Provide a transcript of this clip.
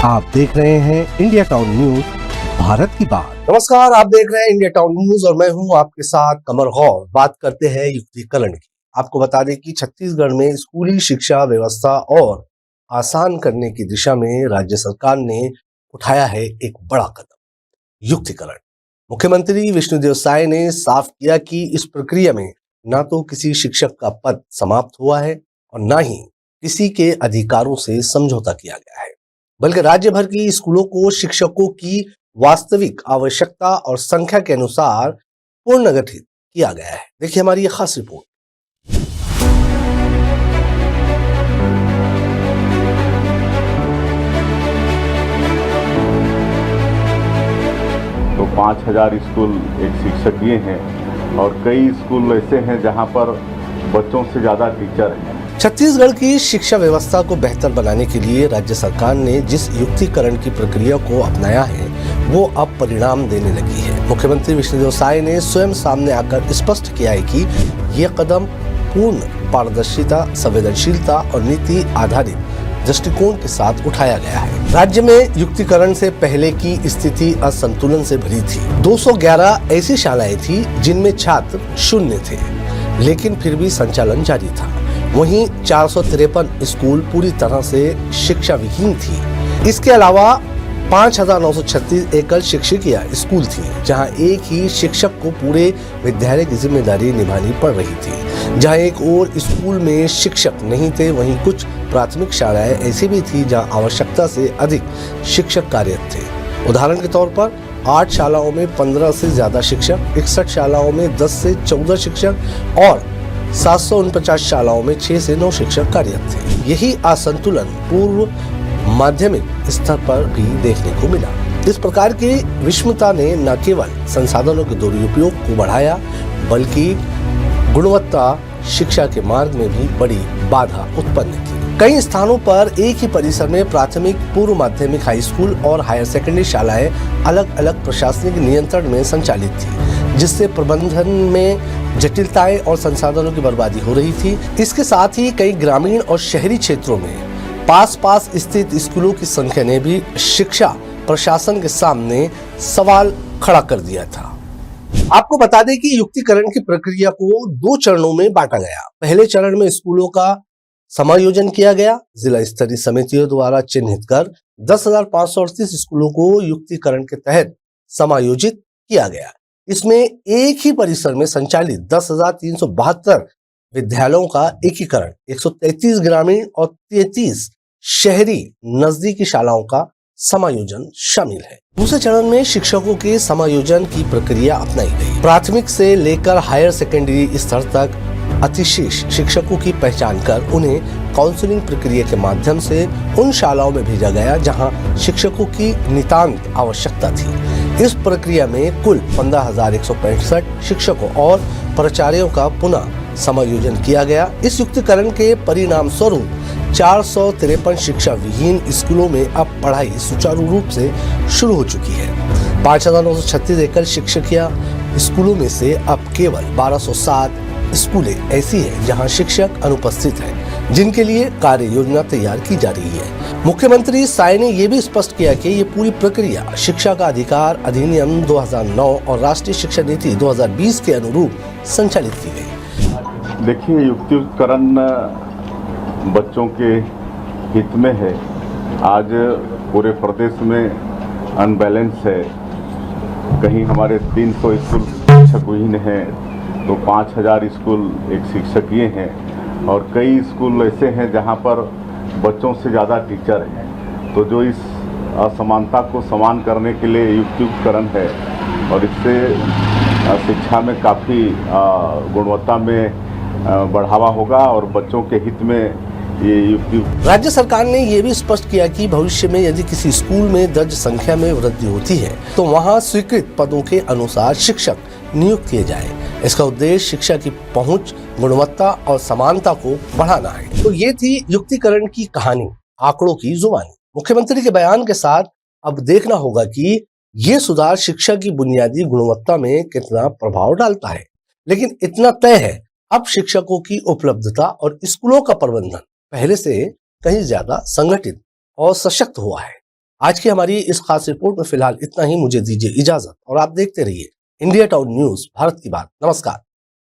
आप देख रहे हैं इंडिया टाउन न्यूज, भारत की बात। नमस्कार, आप देख रहे हैं इंडिया टाउन न्यूज और मैं हूं आपके साथ कमर गौर। बात करते हैं युक्तिकरण की। आपको बता दें कि छत्तीसगढ़ में स्कूली शिक्षा व्यवस्था और आसान करने की दिशा में राज्य सरकार ने उठाया है एक बड़ा कदम, युक्तिकरण। मुख्यमंत्री विष्णुदेव साय ने साफ किया कि इस प्रक्रिया में न तो किसी शिक्षक का पद समाप्त हुआ है और न ही किसी के अधिकारों से समझौता किया गया है, बल्कि राज्य भर की स्कूलों को शिक्षकों की वास्तविक आवश्यकता और संख्या के अनुसार पुनर्गठित किया गया है। देखिए हमारी ये खास रिपोर्ट। तो 5000 स्कूल एक शिक्षकीय हैं और कई स्कूल ऐसे हैं जहां पर बच्चों से ज़्यादा टीचर हैं। छत्तीसगढ़ की शिक्षा व्यवस्था को बेहतर बनाने के लिए राज्य सरकार ने जिस युक्तिकरण की प्रक्रिया को अपनाया है वो अब परिणाम देने लगी है। मुख्यमंत्री विष्णुदेव साय ने स्वयं सामने आकर स्पष्ट किया है कि ये कदम पूर्ण पारदर्शिता, संवेदनशीलता और नीति आधारित दृष्टिकोण के साथ उठाया गया है। राज्य में युक्तिकरण से पहले की स्थिति असंतुलन से भरी थी। 211 ऐसी शालाएं थी जिनमें छात्र शून्य थे, लेकिन फिर भी संचालन जारी था। वहीं 453 स्कूल पूरी तरह से शिक्षा विहीन थी। इसके अलावा 5936 एकल शिक्षकीय स्कूल थी, जहां एक ही शिक्षक को पूरे विद्यालय की जिम्मेदारी निभानी पड़ रही थी। जहां एक और स्कूल में शिक्षक नहीं थे, वहीं कुछ प्राथमिक शालाएं ऐसी भी थी जहां आवश्यकता से अधिक शिक्षक कार्यरत थे। उदाहरण के तौर पर 8 शालाओं में 15 से ज्यादा शिक्षक, 61 शालाओं में 10 से 14 शिक्षक और 749 शालाओं में 6 से 9 शिक्षक कार्यरत थे। यही असंतुलन पूर्व माध्यमिक स्तर पर भी देखने को मिला। इस प्रकार की विषमता ने न केवल संसाधनों के दुरुपयोग को बढ़ाया, बल्कि गुणवत्ता शिक्षा के मार्ग में भी बड़ी बाधा उत्पन्न की। कई स्थानों पर एक ही परिसर में प्राथमिक, पूर्व माध्यमिक, हाई स्कूल और हायर सेकेंडरी शालाएं अलग अलग प्रशासनिक नियंत्रण में संचालित थी, जिससे प्रबंधन में जटिलताएं और संसाधनों की बर्बादी हो रही थी। इसके साथ ही कई ग्रामीण और शहरी क्षेत्रों में पास स्थित स्कूलों की संख्या ने भी शिक्षा प्रशासन के सामने सवाल खड़ा कर दिया था। आपको बता दें कि युक्तिकरण की प्रक्रिया को 2 चरणों में बांटा गया। पहले चरण में स्कूलों का समायोजन किया गया। जिला स्तरीय समितियों द्वारा चिन्हित कर 10,538 स्कूलों को युक्तिकरण के तहत समायोजित किया गया। इसमें एक ही परिसर में संचालित 10,372 विद्यालयों का एकीकरण, 133 ग्रामीण और 33 शहरी नजदीकी शालाओं का समायोजन शामिल है। दूसरे चरण में शिक्षकों के समायोजन की प्रक्रिया अपनाई गई। प्राथमिक से लेकर हायर सेकेंडरी स्तर तक अतिशेष शिक्षकों की पहचान कर उन्हें काउंसलिंग प्रक्रिया के माध्यम से उन शालाओं में भेजा गया जहां शिक्षकों की नितांत आवश्यकता थी। इस प्रक्रिया में कुल 15,165 शिक्षकों और प्राचार्यों का पुनः समायोजन किया गया। इस युक्तिकरण के परिणाम स्वरूप 453 शिक्षा विहीन स्कूलों में अब पढ़ाई सुचारू रूप से शुरू हो चुकी है। 5,936 एकल शिक्षकीय स्कूलों में से अब केवल 1207 स्कूलें ऐसी हैं जहां शिक्षक अनुपस्थित हैं, जिनके लिए कार्य योजना तैयार की जा रही है। मुख्यमंत्री साय ने यह भी स्पष्ट किया कि ये पूरी प्रक्रिया शिक्षा का अधिकार अधिनियम 2009 और राष्ट्रीय शिक्षा नीति 2020 के अनुरूप संचालित की गई। देखिए, युक्तिकरण बच्चों के हित में है। आज पूरे प्रदेश में अनबैलेंस है। कहीं हमारे 300 स्कूल शिक्षक विहीन हैं, तो 5000 स्कूल एक शिक्षकीय हैं और कई स्कूल ऐसे हैं जहां पर बच्चों से ज़्यादा टीचर हैं। तो जो इस असमानता को समान करने के लिए युक्तिकरण है और इससे शिक्षा में काफ़ी गुणवत्ता में बढ़ावा होगा और बच्चों के हित में ये युक्ति। राज्य सरकार ने यह भी स्पष्ट किया कि भविष्य में यदि किसी स्कूल में दर्ज संख्या में वृद्धि होती है तो वहां स्वीकृत पदों के अनुसार शिक्षक नियुक्त किए जाए। इसका उद्देश्य शिक्षा की पहुंच, गुणवत्ता और समानता को बढ़ाना है। तो ये थी युक्तिकरण की कहानी, आंकड़ों की जुबानी। मुख्यमंत्री के बयान के साथ अब देखना होगा कि ये सुधार शिक्षा की बुनियादी गुणवत्ता में कितना प्रभाव डालता है। लेकिन इतना तय है, अब शिक्षकों की उपलब्धता और स्कूलों का प्रबंधन पहले से कहीं ज्यादा संगठित और सशक्त हुआ है। आज की हमारी इस खास रिपोर्ट में फिलहाल इतना ही। मुझे दीजिए इजाजत और आप देखते रहिए इंडिया टाउन न्यूज, भारत की बात। नमस्कार।